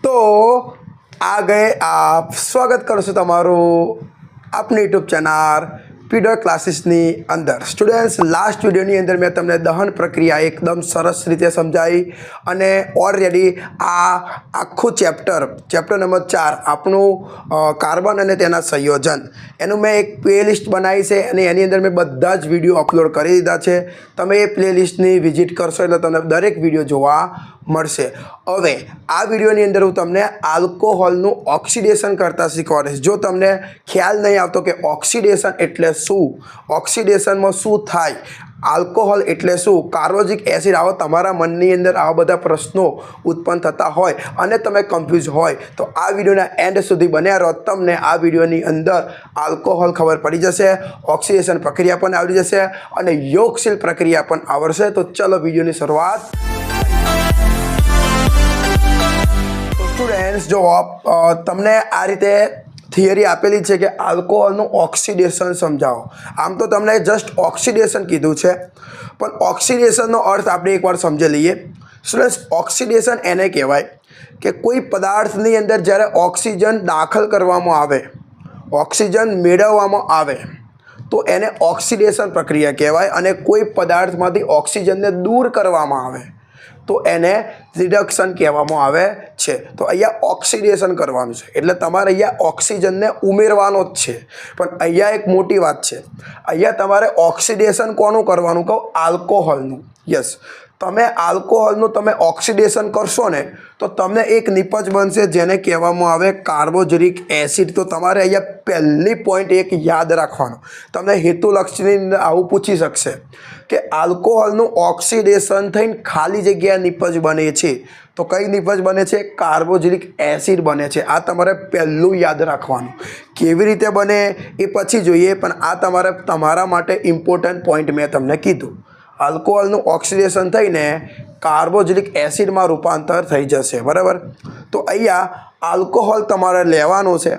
तो आ गए आप। स्वागत करूँ છું તમારું આપની યુટ્યુબ ચેનલ પીડર ક્લાસીસની અંદર। સ્ટુડન્ટ્સ, લાસ્ટ વિડીયોની અંદર મેં તમને દહન પ્રક્રિયા એકદમ સરસ રીતે સમજાવી અને ઓલરેડી આ આખું ચેપ્ટર નંબર 4 આપણું કાર્બન અને તેના સંયોજન એનું મેં એક પ્લેલિસ્ટ બનાવી છે અને એની અંદર મેં બધા જ વિડીયો અપલોડ કરી દીધા છે। તમે એ પ્લેલિસ્ટની વિઝિટ કરશો એટલે તમને દરેક વિડીયો જોવા મળશે। હવે આ વિડીયોની અંદર હું તમને આલ્કોહોલનું ઓક્સિડેશન કરતા શીખવાડીશ। જો તમને ખ્યાલ નહીં આવતો કે ઓક્સિડેશન એટલે શું, ઓક્સિડેશનમાં શું થાય, આલ્કોહોલ એટલે શું, કાર્બોક્સિલિક એસિડ, આવા તમારા મનની અંદર આવા બધા પ્રશ્નો ઉત્પન્ન થતા હોય અને તમે કન્ફ્યુઝ હોય તો આ વિડીયોના એન્ડ સુધી બન્યા રહો। તમને આ વિડીયોની અંદર આલ્કોહોલ ખબર પડી જશે, ઓક્સિડેશન પ્રક્રિયા પણ આવડી જશે અને યોગશીલ પ્રક્રિયા પણ આવડશે। તો ચલો વિડીયોની શરૂઆત। સ્ટુડન્ટ્સ, જો તમને આ રીતે થિયરી આપેલી છે કે આલ્કોહોલનું ઓક્સિડેશન સમજાવો। આમ તો તમને જસ્ટ ઓક્સિડેશન કીધું છે, પણ ઓક્સિડેશનનો અર્થ આપણે એકવાર સમજી લઈએ। સ્ટુડન્ટ્સ, ઓક્સિડેશન એને કહેવાય કે કોઈ પદાર્થની અંદર જ્યારે ઓક્સિજન દાખલ કરવામાં આવે, ઓક્સિજન મેળવવામાં આવે તો એને ઓક્સિડેશન પ્રક્રિયા કહેવાય અને કોઈ પદાર્થમાંથી ઓક્સિજનને દૂર કરવામાં આવે તો એને રિડક્શન કહેવામાં આવે છે। તો અહીંયા ઓક્સિડેશન કરવાનું છે એટલે તમારે અહીંયા ઓક્સિજનને ઉમેરવાનો જ છે। પણ અહીંયા એક મોટી વાત છે, અહીંયા તમારે ઓક્સિડેશન કોનું કરવાનું કહું? આલ્કોહોલનું। યસ, તમે આલ્કોહોલનું તમે ઓક્સિડેશન કરશો ને તો તમને એક નિપજ બનશે જેને કહેવામાં આવે કાર્બોક્સિલિક એસિડ। તો તમારે અહીંયા પહેલી પોઈન્ટ એક યાદ રાખવાનો। તમને હેતુલક્ષીની આવું પૂછી શકશે કે આલ્કોહોલનું ઓક્સિડેશન થઈને ખાલી જગ્યા નિપજ બને છે તો કઈ નિપજ બને છે? કાર્બોક્સિલિક એસિડ બને છે। આ તમારે પહેલું યાદ રાખવાનું। કેવી રીતે બને એ પછી જોઈએ, પણ આ તમારા માટે ઇમ્પોર્ટન્ટ પોઈન્ટ મેં તમને કીધું। આલ્કોહોલનું ઓક્સિડેશન થઈને કાર્બોક્સિલિક એસિડમાં રૂપાંતર થઈ જશે, બરાબર? તો અહીંયા આલ્કોહોલ તમારે લેવાનું છે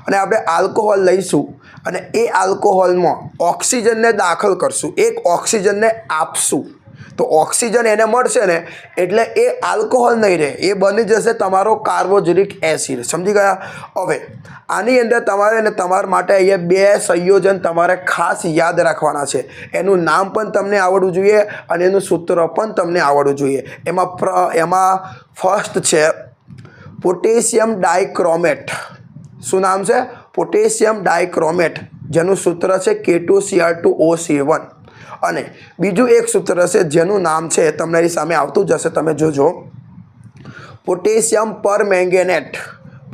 અને આપણે આલ્કોહોલ લઈશું અને એ આલ્કોહોલમાં ઓક્સિજનને દાખલ કરશું, એક ઓક્સિજનને આપશું તો ઓક્સિજન એને મળશે ને એટલે એ આલ્કોહોલ નહીં રહે, એ બની જશે તમારો કાર્બોક્સિલિક એસિડ। સમજી ગયા? હવે આની અંદર તમારે ને તમારા માટે અહીંયા બે સંયોજન તમારે ખાસ યાદ રાખવાના છે। એનું નામ પણ તમને આવડવું જોઈએ અને એનું સૂત્ર પણ તમને આવડવું જોઈએ। એમાં ફર્સ્ટ છે પોટેશિયમ ડાયક્રોમેટ। શું નામ છે? પોટેશિયમ ડાયક્રોમેટ, જેનું સૂત્ર છે K2Cr2O7। અને બીજું એક સૂત્ર છે જેનું નામ છે તમારી સામે આવતું જશે, તમે જોજો, પોટેશિયમ પરમેંગેનેટ।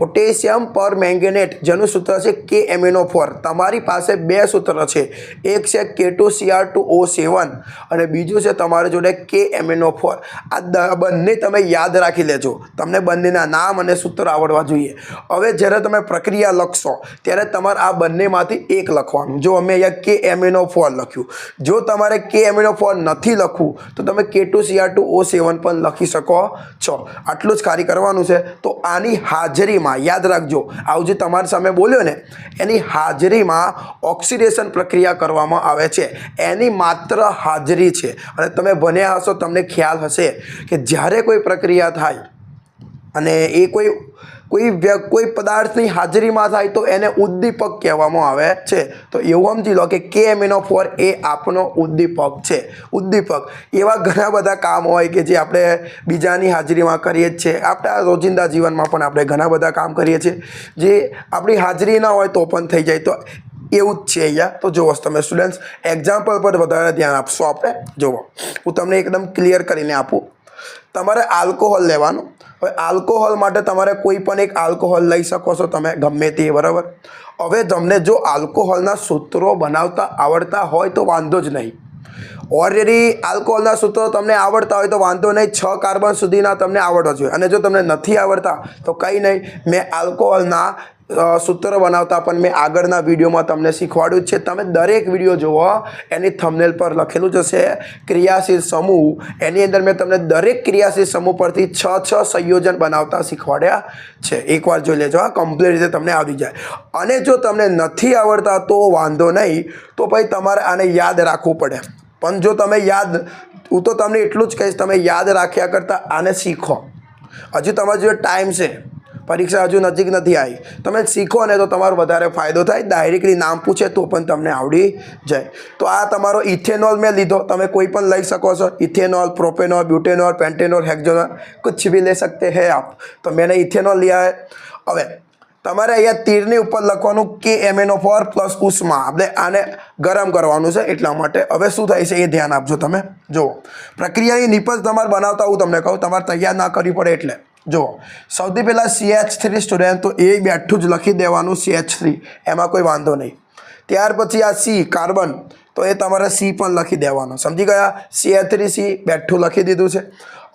પોટેશિયમ પરમેંગેનેટ જેનું સૂત્ર છે KMnO4। તમારી પાસે બે સૂત્ર છે, એક છે K2Cr2O7 અને બીજું છે તમારી જોડે KMnO4। આ બંને તમે યાદ રાખી લેજો, તમને બંનેના નામ અને સૂત્ર આવડવા જોઈએ। હવે જ્યારે તમે પ્રક્રિયા લખશો ત્યારે તમારે આ બંનેમાંથી એક લખવાનું। જો અમે અહીંયા KMnO4 લખ્યું, જો તમારે KMnO4 નથી લખવું તો તમે K2Cr2O7 પણ લખી શકો છો। આટલું જ ખાલી કરવાનું છે। તો આની હાજરીમાં યાદ રાખજો, આવું જે તમારી સામે બોલ્યો ને એની હાજરીમાં ઓક્સિડેશન પ્રક્રિયા કરવામાં આવે છે, એની માત્ર હાજરી છે। અને તમે ભણ્યા હશો, તમને ખ્યાલ હશે કે જ્યારે કોઈ પ્રક્રિયા થાય અને એ કોઈ પદાર્થની હાજરીમાં થાય તો એને ઉદ્દીપક કહેવામાં આવે છે। તો એવું સમજી લો કે KMnO4 એ આપણો ઉદ્દીપક છે। ઉદ્દીપક એવા ઘણા બધા કામ હોય કે જે આપણે બીજાની હાજરીમાં કરીએ જ છીએ। આપણા રોજિંદા જીવનમાં પણ આપણે ઘણા બધા કામ કરીએ છીએ જે આપણી હાજરી ના હોય તો પણ થઈ જાય। તો એવું જ છે અહીંયા। તો જુઓ તમે સ્ટુડન્ટ્સ, એક્ઝામ્પલ પર વધારે ધ્યાન આપશો આપણે। જુઓ, હું તમને એકદમ ક્લિયર કરીને આપું। તમારે આલ્કોહોલ લેવાનું। હવે આલ્કોહોલ માટે તમારે કોઈ પણ એક આલ્કોહોલ લઈ શકો છો તમે, ગમે તે, બરાબર? હવે તમને જો આલ્કોહોલના સૂત્રો બનાવતા આવડતા હોય તો વાંધો જ નહીં। ઓલરેડી આલ્કોહોલના સૂત્રો તમને આવડતા હોય તો વાંધો નહીં, 6 કાર્બન સુધીના તમને આવડવા જોઈએ। અને જો તમને નથી આવડતા તો કંઈ નહીં, મેં આલ્કોહોલના સૂત્ર બનાવતા પણ મેં આગળના વિડીયોમાં તમને શીખવાડ્યું છે। તમે દરેક વિડીયો જુઓ, એની થંબનેલ પર લખેલું જ હશે ક્રિયાશીલ સમૂહ। એની અંદર મેં તમને દરેક ક્રિયાશીલ સમૂહ પરથી 6 સંયોજન બનાવતા શીખવાડ્યા છે। એકવાર જોઈ લેજો, કમ્પ્લીટ રીતે તમને આવી જાય। અને જો તમને નથી આવડતા તો વાંધો નહીં, તો ભાઈ તમારે આને યાદ રાખવું પડે। પણ જો તમે હું તો તમને એટલું જ કહીશ, તમે યાદ રાખ્યા કરતાં આને શીખો। હજુ તમારી જોડે ટાઈમ છે, પરીક્ષા હજુ નજીક નથી આવી, તમે શીખો ને તો તમારો વધારે ફાયદો થાય. ડાયરેક્ટલી નામ પૂછે તો પણ તમને આવડી જાય. તો આ તમારો ઇથેનોલ મેં લીધો, તમે કોઈ પણ લઈ શકો છો. ઇથેનોલ, પ્રોपेनॉल, ब्यूटेनॉल, पेंटेनॉल, हेक्सेनॉल, कुछ भी ले सकते हैं आप. तो मैंने इथेनॉल लिया है. હવે તમારે અહીંયા તીરની ઉપર લખવાનું KMnO4 પ્લસ ઉષ્મા. આપણે આને ગરમ કરવાનું છે એટલા માટે. હવે શું થાય છે એ ધ્યાન આપજો. તમે જુઓ પ્રક્રિયાની નિપજ તમારે બનાવતા હું તમને કહું, તમારે તૈયાર ના કરવી પડે એટલે. જુઓ સૌથી પહેલાં CH3 સ્ટુડન્ટ, તો એ બેઠું જ લખી દેવાનું CH3, એમાં કોઈ વાંધો નહીં. ત્યાર પછી આ C કાર્બન, તો એ તમારે C પણ લખી દેવાનો. સમજી ગયા? CH3C બેઠું લખી દીધું છે.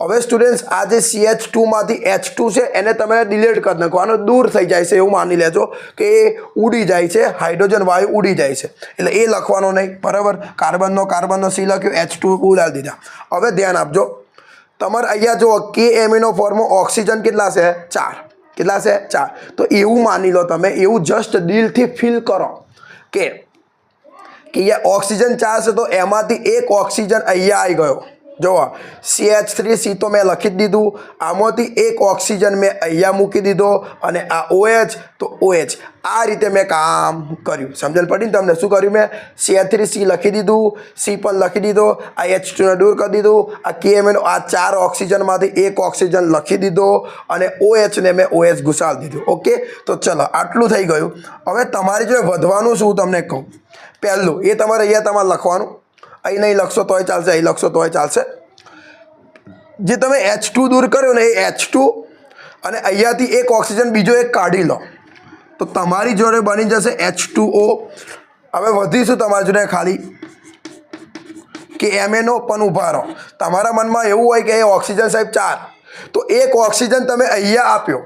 હવે સ્ટુડન્ટ્સ આ જે CH2માંથી H2 છે એને તમે ડિલીટ કરી નાખવાનો, દૂર થઈ જાય છે એવું માની લેજો કે એ ઉડી જાય છે, હાઇડ્રોજન વાયુ ઉડી જાય છે, એટલે એ લખવાનો નહીં. બરાબર? કાર્બનનો C લખ્યો, H2 ઉડાડી દીધા. હવે ધ્યાન આપજો, તમારે અહીંયા જો KMnO4માં ઓક્સિજન કેટલા છે? 4. કેટલા છે? 4. તો એવું માની લો તમે, એવું જસ્ટ દિલથી ફીલ કરો કે અહીંયા ઓક્સિજન 4 છે, તો એમાંથી એક ઓક્સિજન અહીંયા આવી ગયો. જુઓ CH3C તો મેં લખી જ દીધું, આમાંથી એક ઓક્સિજન મેં અહીંયા મૂકી દીધો, અને આ OH તો OH. આ રીતે મેં કામ કર્યું. સમજણ પડી ને તમને? શું કર્યું મેં? CH3C લખી દીધું, C પણ લખી દીધો, આ H2 ને દૂર કરી દીધું, આ KMnO આ 4 ઓક્સિજનમાંથી એક ઓક્સિજન લખી દીધો, અને OH ને મેં OH ઘુસાડી દીધું. ઓકે, તો ચલો આટલું થઈ ગયું. હવે તમારી જોડે વધવાનું શું તમને કહું. પહેલું એ તમારે અહીંયા તમારે લખવાનું, અહીં નહીં લખશો તોય ચાલશે, અહીં લખશો તોય ચાલશે. જે તમે H2 દૂર કર્યો ને એ H2, અને અહીંયાથી એક ઓક્સિજન બીજો એક કાઢી લો, તો તમારી જોડે બની જશે H2O. હવે વધીશું તમારી જોડે ખાલી KMnO, પણ ઊભા રહો. તમારા મનમાં એવું હોય કે એ ઓક્સિજન સાહેબ 4, તો એક ઓક્સિજન તમે અહીંયા આપ્યો,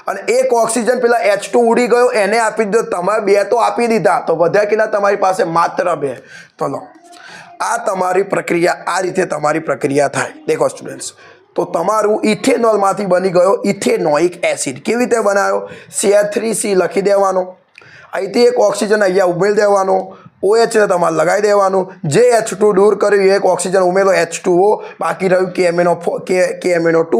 અને એક ઓક્સિજન પેલા H2 ઉડી ગયો એને આપી દીધો. તમારે 2 તો આપી દીધા, તો વધ્યા કેટલા તમારી પાસે? માત્ર 2. તો લો, આ તમારી પ્રક્રિયા, આ રીતે તમારી પ્રક્રિયા થાય. દેખો સ્ટુડન્ટ્સ, તો તમારું ઇથેનોલમાંથી બની ગયો ઇથેનોઇક એસિડ. કેવી રીતે બનાવ્યો? CH3C લખી દેવાનો, અહીંથી એક ઓક્સિજન અહીંયા ઉમેરી દેવાનો, OH ને તમારે લગાવી દેવાનું, જે H2 દૂર કર્યું એક ઓક્સિજન ઉમેરો H2O, બાકી રહ્યું KMnO2.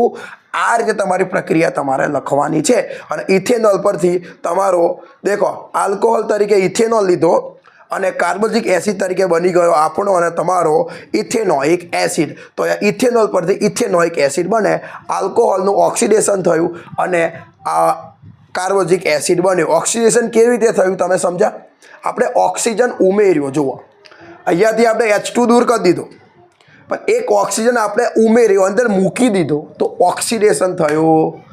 આ રીતે તમારી પ્રક્રિયા તમારે લખવાની છે. અને ઇથેનોલ પરથી તમારો દેખો આલ્કોહોલ તરીકે ઇથેનોલ લીધો, અને કાર્બોનિક એસિડ તરીકે બની ગયો આપણો અને તમારો ઇથેનોઇક એસિડ. તો ઇથેનોલ પરથી ઇથેનોઇક એસિડ બને, આલ્કોહોલનું ઓક્સિડેશન થયું, અને આ કાર્બોનિક એસિડ બન્યો. ઓક્સિડેશન કેવી રીતે થયું તમે સમજ્યા? આપણે ઓક્સિજન ઉમેર્યો. જુઓ અહીંયાથી આપણે H2 દૂર કરી દીધો, પણ એક ઓક્સિજન આપણે ઉમેર્યો, અંદર મૂકી દીધો, તો ઓક્સિડેશન થયું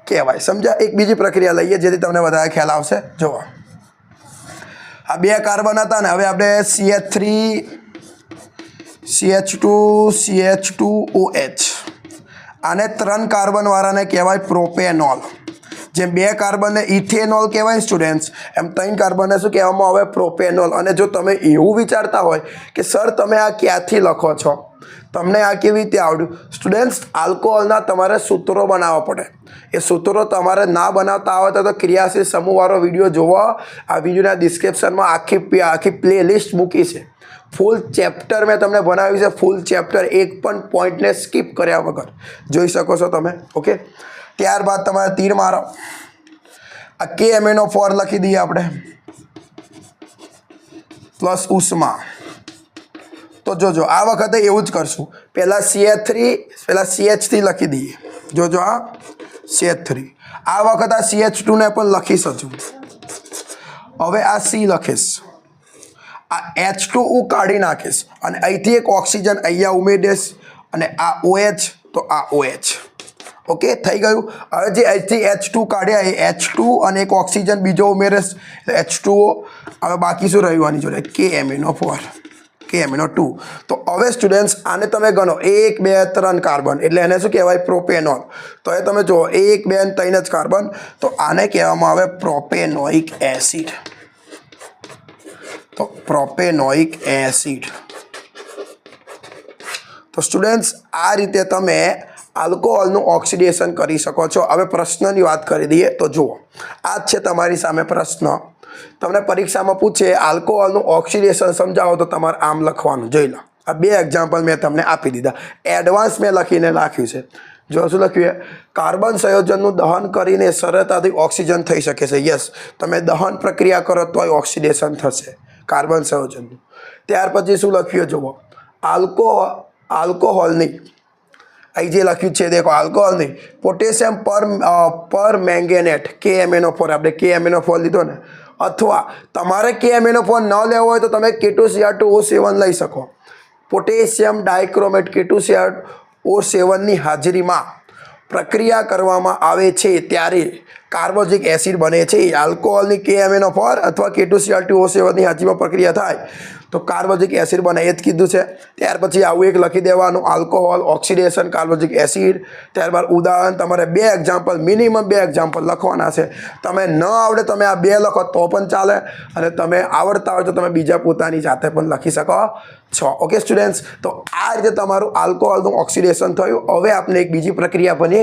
કહેવાય. સમજ્યા? એક બીજી પ્રક્રિયા લઈએ જેથી તમને વધારે ખ્યાલ આવશે. જુઓ આ 2 કાર્બન હતા ને, હવે આપણે CH2 CH2OH, આને 3 કાર્બનવાળાને કહેવાય પ્રોપેનોલ. જેમ 2 કાર્બનને ઇથેનોલ કહેવાય સ્ટુડન્ટ્સ, એમ 3 કાર્બનને શું કહેવામાં આવે? પ્રોપેનોલ. અને જો તમે એવું વિચારતા હોય કે સર તમે આ ક્યાંથી લખો છો, તમને આ કેવી રીતે આવડ્યું? સ્ટુડન્ટ્સ, આલ્કોહોલના તમારે સૂત્રો બનાવવા પડે. એ સૂત્રો તમારે ના બનાવતા આવડતા તો ક્રિયાશીલ સમૂહવાળો વિડીયો જોવો. આ વિડીયોના ડિસ્ક્રિપ્શનમાં આખી પ્લેલિસ્ટ મૂકી છે. ફૂલ ચેપ્ટર મેં તમને બનાવ્યું છે, ફૂલ ચેપ્ટર, એક પણ પોઈન્ટને સ્કીપ કર્યા વગર જોઈ શકો છો તમે. ઓકે, ત્યારબાદ તમારે તીર મારો, આ KMnO4 લખી દઈએ આપણે, પ્લસ ઉષ્મા. તો જોજો આ વખતે એવું જ કરશું. પહેલાં CH3 લખી દઈએ. જોજો આ CH3, આ વખત આ CH2 ને પણ લખીશ હજુ. હવે આ C લખીશ, આ H2 હું કાઢી નાખીશ, અને અહીંથી એક ઓક્સિજન અહીંયા ઉમેરી દઈશ, અને આ OH તો આ OH. ઓકે, થઈ ગયું. હવે જે અહીંથી H2 કાઢ્યા એ H2 અને એક ઓક્સિજન બીજો ઉમેરીશ, H2O. હવે બાકી શું રહ્યું આની જોડે? KMnO2. તો હવે સ્ટુડન્ટ્સ આને તમે ગણો 1 2 3 કાર્બન, એટલે એને શું કહેવાય? પ્રોપેનોલ. તો એ તમે જુઓ 1 2 3 જ કાર્બન, તો આને કહેવામાં આવે પ્રોપેનોઇક એસિડ. તો પ્રોપેનોઇક એસિડ. તો સ્ટુડન્ટ્સ આ રીતે તમે આલ્કોહોલનું ઓક્સિડેશન કરી શકો છો. હવે પ્રશ્નની વાત કરી દઈએ. તો જુઓ આ જ છે તમારી સામે પ્રશ્ન. તમને પરીક્ષામાં પૂછે આલ્કોહોલનું ઓક્સિડેશન સમજાવો, તો તમારે આમ લખવાનું. જોઈ લો, આ 2 એક્ઝામ્પલ મેં તમને આપી દીધા. એડવાન્સ મેં લખીને નાખ્યું છે. જો શું લખ્યું છે, કાર્બન સંયોજનનું દહન કરીને સરળતાથી ઓક્સિજન થઈ શકે છે. યસ, તમે દહન પ્રક્રિયા કરો તોય ઓક્સિડેશન થશે કાર્બન સંયોજનનું. ત્યાર પછી શું લખ્યું જુઓ, આલ્કોહોલની અહીં જે લખ્યું છે દેખો, આલ્કોહોલની પોટેશિયમ પર મેંગેનેટ KMnO4, આપણે KMnO4 લીધો ને, અથવા તમારે KMnO4 ન લેવો હોય તો તમે K2Cr2O7 લઈ શકો. પોટેશિયમ ડાયક્રોમેટ K2Cr2O7ની હાજરીમાં પ્રક્રિયા કરવામાં આવે છે ત્યારે કાર્બોજિક એસિડ બને છે. આલ્કોહોલની KMnO4 અથવા K2Cr2O7ની હાજરીમાં પ્રક્રિયા થાય તો કાર્બોજિક એસિડ બને, એ જ કીધું છે. ત્યાર પછી આવું એક લખી દેવાનું, આલ્કોહોલ, ઓક્સિડેશન, કાર્બોજિક એસિડ. ત્યારબાદ ઉદાહરણ તમારે 2 એક્ઝામ્પલ, મિનિમમ 2 એક્ઝામ્પલ લખવાના છે. તમે ન આવડે તમે આ 2 લખો તો પણ ચાલે, અને તમે આવડતા હોય તો તમે બીજા પોતાની જાતે પણ લખી શકો છો. ઓકે સ્ટુડન્ટ્સ, તો આ રીતે તમારું આલ્કોહોલનું ઓક્સિડેશન થયું. હવે આપણે એક બીજી પ્રક્રિયા બની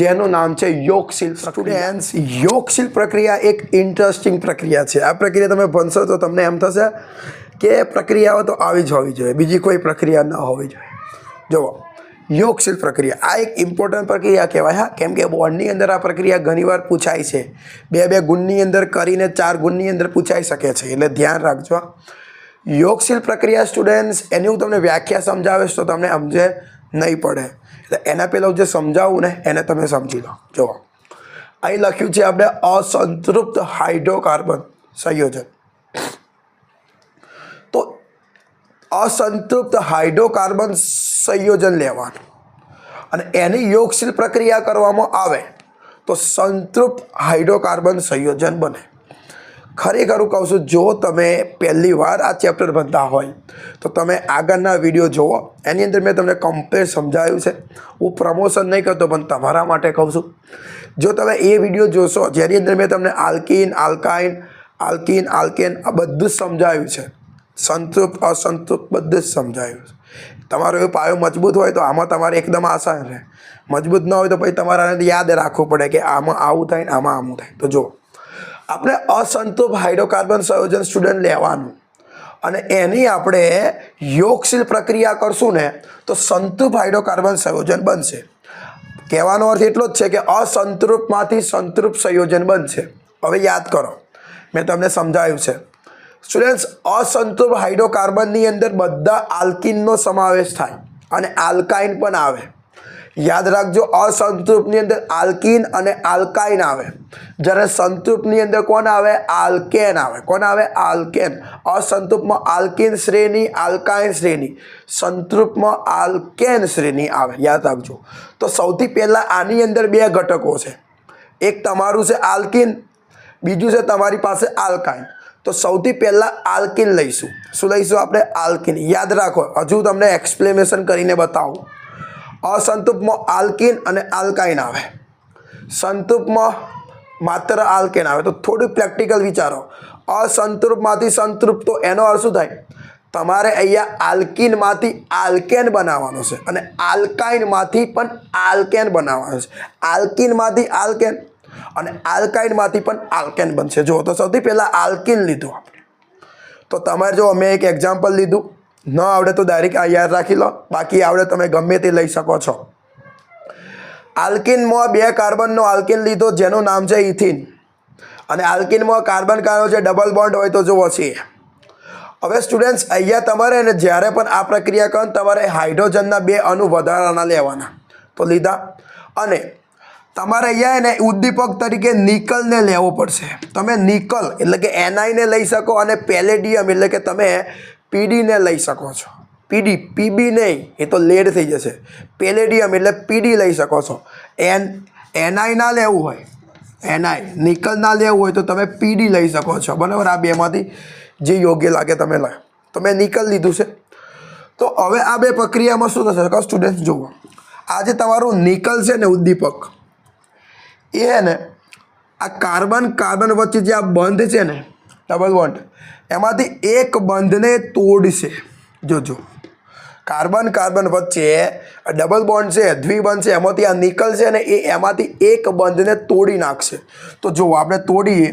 જેનું નામ છે યોગશીલ. સ્ટુડન્ટ્સ, યોગશીલ પ્રક્રિયા એક ઇન્ટરેસ્ટિંગ પ્રક્રિયા છે. આ પ્રક્રિયા તમે ભણશો તો તમને એમ થશે કે પ્રક્રિયાઓ તો આવી જ હોવી જોઈએ, બીજી કોઈ પ્રક્રિયા ન હોવી જોઈએ. જુઓ, યોગશીલ પ્રક્રિયા આ એક ઇમ્પોર્ટન્ટ પ્રક્રિયા કહેવાય. હા, કેમ કે બોર્ડની અંદર આ પ્રક્રિયા ઘણીવાર પૂછાય છે. 2 ગુણની અંદર કરીને 4 ગુણની અંદર પૂછાઈ શકે છે, એટલે ધ્યાન રાખજો. યોગશીલ પ્રક્રિયા સ્ટુડન્ટ્સ, એની હું તમને વ્યાખ્યા સમજાવીશ તો તમને સમજે નહીં પડે, એટલે એના પહેલાં જે સમજાવું ને એને તમે સમજી લો. જુઓ, અહીં લખ્યું છે આપણે અસંતૃપ્ત હાઇડ્રોકાર્બન સંયોજન. તો અસંતૃપ્ત હાઇડ્રોકાર્બન સંયોજન લેવાનું અને એની યોગશીલ પ્રક્રિયા કરવામાં આવે તો સંતૃપ્ત હાઇડ્રોકાર્બન સંયોજન બને. ખરેખર હું કહું છું, જો તમે પહેલી વાર આ ચેપ્ટર ભણતા હોય તો તમે આગળના વિડીયો જુઓ, એની અંદર મેં તમને કમ્પ્લીટ સમજાવ્યું છે. હું પ્રમોશન નહીં કરતો પણ તમારા માટે કહું છું. જો તમે એ વિડીયો જોશો જેની અંદર મેં તમને આલ્કીન, આલ્કેન આ બધું જ સમજાવ્યું છે, સંતૃપ્ત અસંતૃપ્ત બધું જ સમજાયું છે. તમારો એ પાયો મજબૂત હોય તો આમાં તમારે એકદમ આસાન રહે. મજબૂત ન હોય તો પછી તમારે યાદ રાખવું પડે કે આમાં આવું થાય ને આમાં આવું થાય. તો જો આપણે અસંતૃપ્ત હાઇડ્રોકાર્બન સંયોજન સ્ટુડન્ટ લેવાનું અને એની આપણે યોગશીલ પ્રક્રિયા કરશું ને તો સંતૃપ્ત હાઇડ્રોકાર્બન સંયોજન બનશે. કહેવાનો અર્થ એટલો જ છે કે અસંતૃપ્તમાંથી સંતૃપ્ત સંયોજન બનશે. હવે યાદ કરો, મેં તમને સમજાવ્યું છે સ્ટુડન્ટ્સ, અસંતૃપ્ત હાઇડ્રોકાર્બનની અંદર બધા આલ્કીનનો સમાવેશ થાય અને આલ્કાઇન પણ આવે. યાદ રાખજો, અસંતૃપ્તની અંદર આલ્કીન અને આલ્કાઇન આવે, જ્યારે સંતૃપ્તની અંદર કોણ આવે? આલ્કેન આવે. કોણ આવે? આલ્કેન. અસંતૃપ્તમાં આલ્કીન શ્રેણી, આલ્કાઇન શ્રેણી, સંતૃપ્તમાં આલ્કેન શ્રેણી આવે. યાદ રાખજો. તો સૌથી પહેલાં આની અંદર 2 ઘટકો છે. એક તમારું છે આલ્કીન, બીજું છે તમારી પાસે આલ્કાઇન. તો સૌથી પહેલાં આલ્કીન લઈશું. શું લઈશું આપણે? આલ્કીન. યાદ રાખો, હજુ તમને એક્સપ્લેનેશન કરીને બતાવું. અસંતૃપ્તમાં આલ્કીન અને આલ્કાઇન આવે, સંતૃપ્તમાં માત્ર આલ્કેન આવે. તો થોડું પ્રેક્ટિકલ વિચારો. અસંતૃપ્તમાંથી સંતૃપ્ત, તો એનો અર્થ શું થાય? તમારે અહીંયા આલ્કીનમાંથી આલ્કેન બનાવવાનો છે અને આલ્કાઇનમાંથી પણ આલ્કેન બનાવવાનો છે. આલ્કીનમાંથી આલ્કેન અને આલ્કાઇનમાંથી પણ આલ્કેન બનશે. જો તો સૌથી પહેલાં આલ્કીન લીધું આપણે. તો તમારે જો મેં એક એક્ઝામ્પલ લીધું, ન આવડે તો ડાયરેક્ટ આ યાદ રાખી લો, બાકી આવડે તમે ગમે તે લઈ શકો છો. આલ્કીનમાં 2 કાર્બનનો આલ્કીન લીધો જેનું નામ છે ઇથિન, અને આલ્કીનમાં કાર્બન કાર્બન જે ડબલ બોન્ડ હોય તો જુઓ છે. હવે સ્ટુડન્ટ્સ, અહીંયા તમારે ને જ્યારે પણ આ પ્રક્રિયા કરો તમારે હાઇડ્રોજનના 2 અણુ વધારાના લેવાના. તો લીધા, અને તમારે અહીંયા એને ઉદ્દીપક તરીકે નિકલને લેવો પડશે. તમે નિકલ એટલે કે Niને લઈ શકો અને પેલેડિયમ એટલે કે તમે પીડીને લઈ શકો છો. પીબી નહીં, એ તો લેડ થઈ જશે. પેલેડિયમ એટલે પીડી લઈ શકો છો. NI ના લેવું હોય, NI નિકલ ના લેવું હોય તો તમે પીડી લઈ શકો છો. બરાબર, આ 2માંથી જે યોગ્ય લાગે તમે લો. તો મેં નિકલ લીધું છે. તો હવે આ 2 પ્રક્રિયામાં શું થશે સ્ટુડન્ટ? જુઓ, આ જે તમારું નિકલ છે ને ઉદ્દીપક, એ ને આ કાર્બન કાર્બન વચ્ચે જે આ બંધ છે ને ડબલ બોન્ડ, એમાંથી એક બંધને તોડશે. જોજો, કાર્બન કાર્બન વચ્ચે ડબલ બોન્ડ છે, દ્વિબંધ છે, એમાંથી આ નિકલ છે ને એ એમાંથી એક બંધને તોડી નાખશે. તો જુઓ, આપણે તોડીએ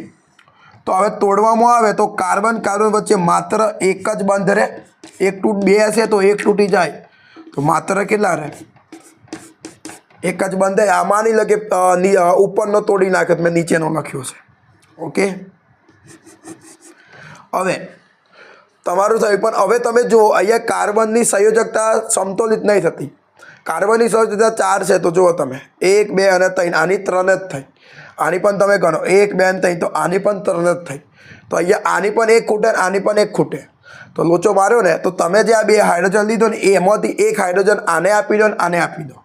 તો હવે તોડવામાં આવે તો કાર્બન કાર્બન વચ્ચે માત્ર એક જ બંધ રહે. 2 હશે તો 1 તૂટી જાય તો માત્ર કેટલા રહે? એક જ બંધ થાય. આ માની લો કે ઉપરનો તોડી નાખ્યો, મેં નીચેનો લખ્યો છે. ઓકે, હવે તમારું થયું. પણ હવે તમે જુઓ અહીંયા કાર્બનની સંયોજકતા સમતોલિત નહીં થતી. કાર્બનની સંયોજકતા 4 છે, તો જુઓ તમે 1 2 અને 3, આની 3 જ થઈ. આની પણ તમે ગણો 1 2 અને 3, તો આની પણ 3 જ થઈ. તો અહીંયા આની પણ 1 ખૂટે, આની પણ 1 ખૂટે. તો લોચો માર્યો ને, તો તમે જે આ 2 હાઇડ્રોજન લીધો ને એમાંથી 1 હાઇડ્રોજન આને આપી દો ને આને આપી દો.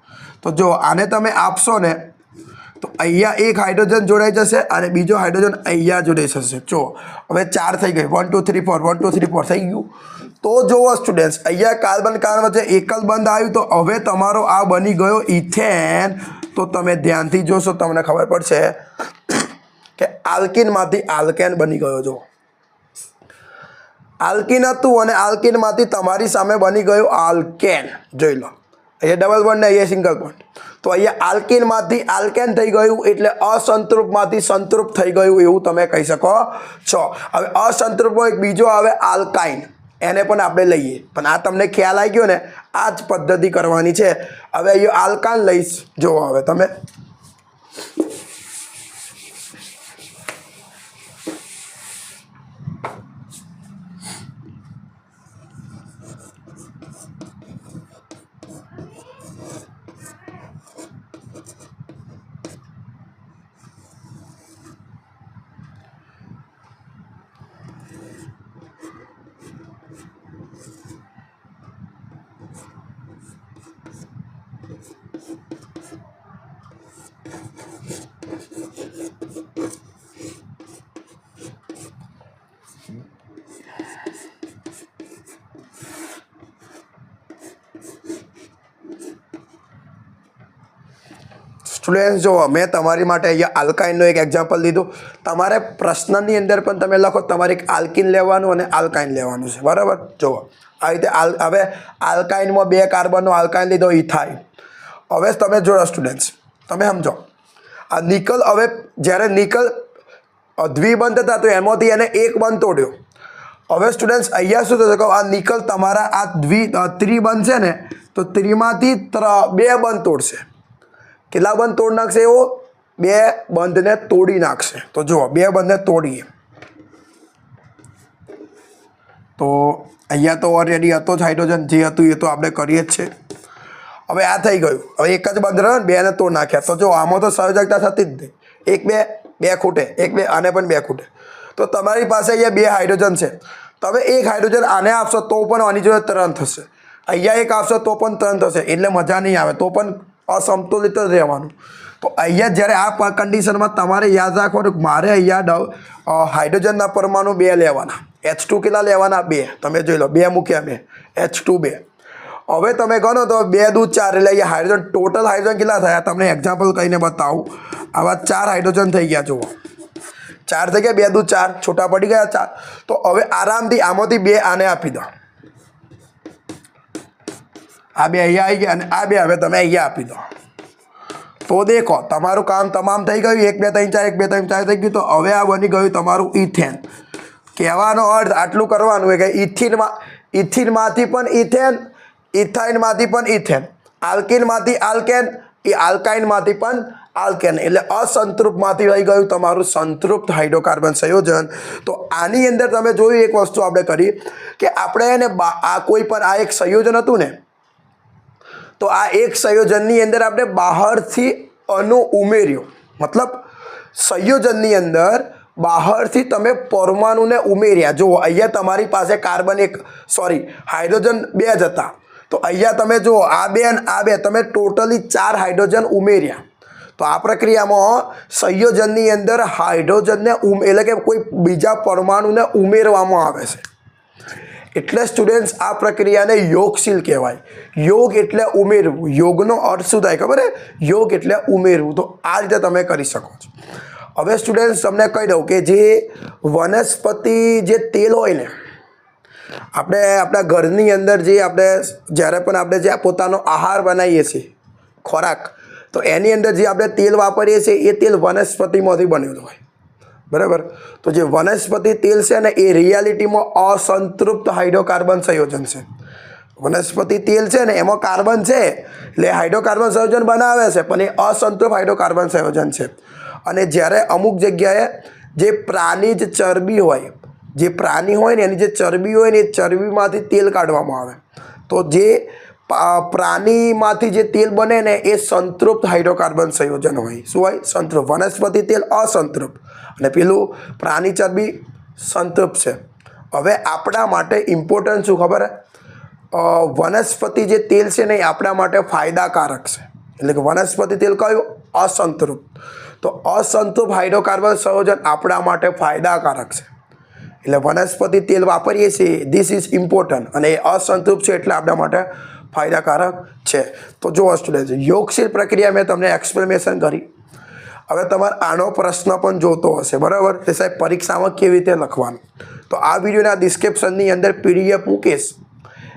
તો જો આને તમે આપશો ને તો અહીંયા 1 હાઇડ્રોજન જોડાઈ જશે અને બીજો હાઇડ્રોજન અહીંયા જોડાઈ જશે. જો હવે 4 થઈ ગઈ, 1 2 3 4, 1 2 3 4 થઈ ગયું. તો જુઓ સ્ટુડન્ટ્સ, અહીંયા કાર્બન કાર્બન વચ્ચે એક જ બંધ આવ્યું. તો હવે તમારો આ બની ગયો ઇથેન. તો તમે ધ્યાનથી જોશો તમને ખબર પડશે કે આલ્કિનમાંથી આલ્કેન બની ગયો. જો આલ્કિન હતું અને આલ્કિનમાંથી તમારી સામે બની ગયું આલ્કેન. જોઈ લો, અહીંયા ડબલ બોન્ડ ને અહીંયા સિંગલ બોન્ડ. તો અહીંયા આલ્કિનમાંથી આલ્કેન થઈ ગયું, એટલે અસંતૃપ્તમાંથી સંતૃપ્ત થઈ ગયું એવું તમે કહી શકો છો. હવે અસંતૃપ્તમાં એક બીજો આવે આલ્કાઇન, એને પણ આપણે લઈએ. પણ આ તમને ખ્યાલ આવી ગયો ને, આ જ પદ્ધતિ કરવાની છે. હવે અહીંયા આલ્કાન લઈશ. જુઓ હવે તમે સ્ટુડન્ટ્સ જુઓ, મેં તમારી માટે અહીંયા આલ્કાઇનનો એક એક્ઝામ્પલ લીધું. તમારે પ્રશ્નની અંદર પણ તમે લખો, તમારે એક આલ્કિન લેવાનું અને આલ્કાઇન લેવાનું છે. બરાબર, જુઓ આ રીતે. હવે આલ્કાઇનમાં 2 કાર્બનનો આલ્કાઇન લીધો, ઇથાઇન. હવે તમે જોડો સ્ટુડન્ટ્સ, તમે સમજો આ નિકલ. હવે જ્યારે નિકલ દ્વિબંધ હતા તો એમાંથી એને 1 બંધ તોડ્યો. હવે સ્ટુડન્ટ્સ અહીંયા શું થશે કહો, આ નિકલ તમારા આ ત્રિબંધ છે ને, તો ત્રિમાંથી 2 બંધ તોડશે. કેટલા બંધ તોડી નાખશે? એવો 2 બંધને તોડી નાખશે. તો જુઓ 2 બંધને તોડીએ તો અહીંયા તો ઓલરેડી હતો જ હાઇડ્રોજન, જે હતું એ તો આપણે કરીએ જ છે. હવે આ થઈ ગયું. હવે એક જ બંધ રહ્યો ને, 2ને તોડી નાખ્યા. તો જો આમાં તો સંયોજકતા થતી જ નહીં. 1 2 ખૂટે, 1 2 આને પણ 2 ખૂટે. તો તમારી પાસે અહીંયા 2 હાઇડ્રોજન છે. તમે 1 હાઇડ્રોજન આને આપશો તો પણ આની જોડે 3 થશે. અહીંયા 1 આપશો તો પણ 3 થશે. એટલે મજા નહીં આવે, તો પણ અસમતુલિત જ રહેવાનું. તો અહીંયા જ્યારે આ કન્ડિશનમાં તમારે યાદ રાખવાનું, મારે અહીંયા હાઇડ્રોજનના પરમાણુ 2 લેવાના. H2 કેટલા લેવાના? 2. તમે જોઈ લો, 2 મૂક્યા મેં, H2 2. હવે તમે ગણો તો 2 દૂ 4, એટલે અહીંયા હાઇડ્રોજન ટોટલ હાઇડ્રોજન કેટલા થયા? તમને એક્ઝામ્પલ કહીને બતાવું. આવા 4 હાઇડ્રોજન થઈ ગયા. જુઓ 4 થઈ ગયા, 2 દૂ 4, છૂટા પડી ગયા 4. તો હવે આરામથી આમાંથી 2 આને આપી દો. આ 2 અહીંયા આવી ગયા અને આ 2 હવે તમે અહીંયા આપી દો. તો દેખો તમારું કામ તમામ થઈ ગયું. 1 2 3 4, 1 2 3 4 થઈ ગયું. તો હવે આ બની ગયું તમારું ઇથેન. કહેવાનો અર્થ આટલું કરવાનું કે ઇથિનમાંથી પણ ઇથેન, ઇથાઇનમાંથી પણ ઇથેન, આલ્કિનમાંથી આલ્કેન, એ આલ્કાઇનમાંથી પણ આલ્કેન. એટલે અસંતૃપ્તમાંથી થઈ ગયું તમારું સંતૃપ્ત હાઇડ્રોકાર્બન સંયોજન. તો આની અંદર તમે જોયું એક વસ્તુ આપણે કરી કે આપણે એને આ કોઈ પણ આ એક સંયોજન હતું ને, તો આ એક સંયોજનની અંદર આપણે બહારથી અણુ ઉમેર્યો. મતલબ સંયોજનની અંદર બહારથી તમે પરમાણુને ઉમેર્યા. જુઓ અહીંયા તમારી પાસે કાર્બન હાઇડ્રોજન 2 જ હતા. તો અહીંયા તમે જુઓ આ 2 અને આ 2 તમે ટોટલી 4 હાઇડ્રોજન ઉમેર્યા. તો આ પ્રક્રિયામાં સંયોજનની અંદર હાઇડ્રોજનને એટલે કે કોઈ બીજા પરમાણુને ઉમેરવામાં આવે છે. એટલે સ્ટુડન્ટ્સ આ પ્રક્રિયાને યોગશીલ કહેવાય. યોગ એટલે ઉમેરવું. યોગનો અર્થ શું થાય ખબર છે? યોગ એટલે ઉમેરવું. તો આ રીતે તમે કરી શકો છો. હવે સ્ટુડન્ટ્સ તમને કહી દઉં કે જે વનસ્પતિ જે તેલ હોય ને, આપણે આપણા ઘરની અંદર જે આપણે જ્યારે પણ આપણે જે પોતાનો આહાર બનાવીએ છીએ, ખોરાક, તો એની અંદર જે આપણે તેલ વાપરીએ છીએ એ તેલ વનસ્પતિમાંથી બનેલું હોય. બરાબર? તો જે વનસ્પતિ તેલ છે ને એ રિયાલિટીમાં અસંતૃપ્ત હાઇડ્રોકાર્બન સંયોજન છે. વનસ્પતિ તેલ છે ને એમાં કાર્બન છે એટલે હાઇડ્રોકાર્બન સંયોજન બનાવે છે, પણ એ અસંતૃપ્ત હાઇડ્રોકાર્બન સંયોજન છે. અને જ્યારે અમુક જગ્યાએ જે પ્રાણીજ ચરબી હોય, જે પ્રાણી હોય ને એની જે ચરબી હોય ને એ ચરબીમાંથી તેલ કાઢવામાં આવે, તો જે પ્રાણીમાંથી જે તેલ બને ને એ સંતૃપ્ત હાઇડ્રોકાર્બન સંયોજન હોય. શું હોય? સંતૃપ્ત. વનસ્પતિ તેલ અસંતૃપ્ત અને પેલું પ્રાણી ચરબી સંતૃપ્ત છે. હવે આપણા માટે ઇમ્પોર્ટન્ટ શું ખબર હે? વનસ્પતિ જે તેલ છે ને એ આપણા માટે ફાયદાકારક છે. એટલે કે વનસ્પતિ તેલ કયું? અસંતૃપ્ત. તો અસંતૃપ્ત હાઇડ્રોકાર્બન સંયોજન આપણા માટે ફાયદાકારક છે. એટલે વનસ્પતિ તેલ વાપરીએ છીએ, ધીસ ઇઝ ઇમ્પોર્ટન્ટ, અને એ અસંતૃપ્ત છે એટલે આપણા માટે ફાયદાકારક છે. તો જો સ્ટુડન્ટ, યોગશીલ પ્રક્રિયા મેં તમને એક્સપ્લેનેશન કરી. હવે તમારે આનો પ્રશ્ન પણ જોતો હશે, બરાબર? કે સાહેબ પરીક્ષામાં કેવી રીતે લખવાનું? તો આ વિડીયોના ડિસ્ક્રિપ્શનની અંદર PDF મૂકીશ.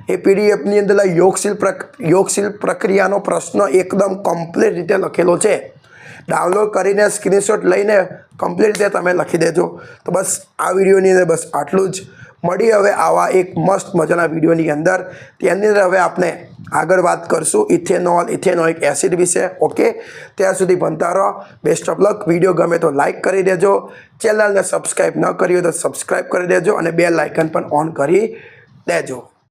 એ PDFની અંદર યોગશીલ પ્રક્રિયાનો પ્રશ્ન એકદમ કમ્પ્લીટ રીતે લખેલો છે. ડાઉનલોડ કરીને સ્ક્રીનશોટ લઈને કમ્પ્લીટ રીતે તમે લખી દેજો. તો બસ આ વિડીયોની અંદર બસ આટલું જ. મળી હવે આવા એક મસ્ત મજાના વિડીયોની અંદર. તેની અંદર હવે આપણે આગળ વાત કરશું ઇથેનોઇક એસિડ વિશે. ઓકે, ત્યાં સુધી ભણતા રહો. Best of luck. વિડીયો ગમે તો લાઇક કરી દેજો. ચેનલને સબસ્ક્રાઈબ ન કરી હોય તો સબસ્ક્રાઈબ કરી દેજો અને બેલ આઇકન પણ ઓન કરી દેજો.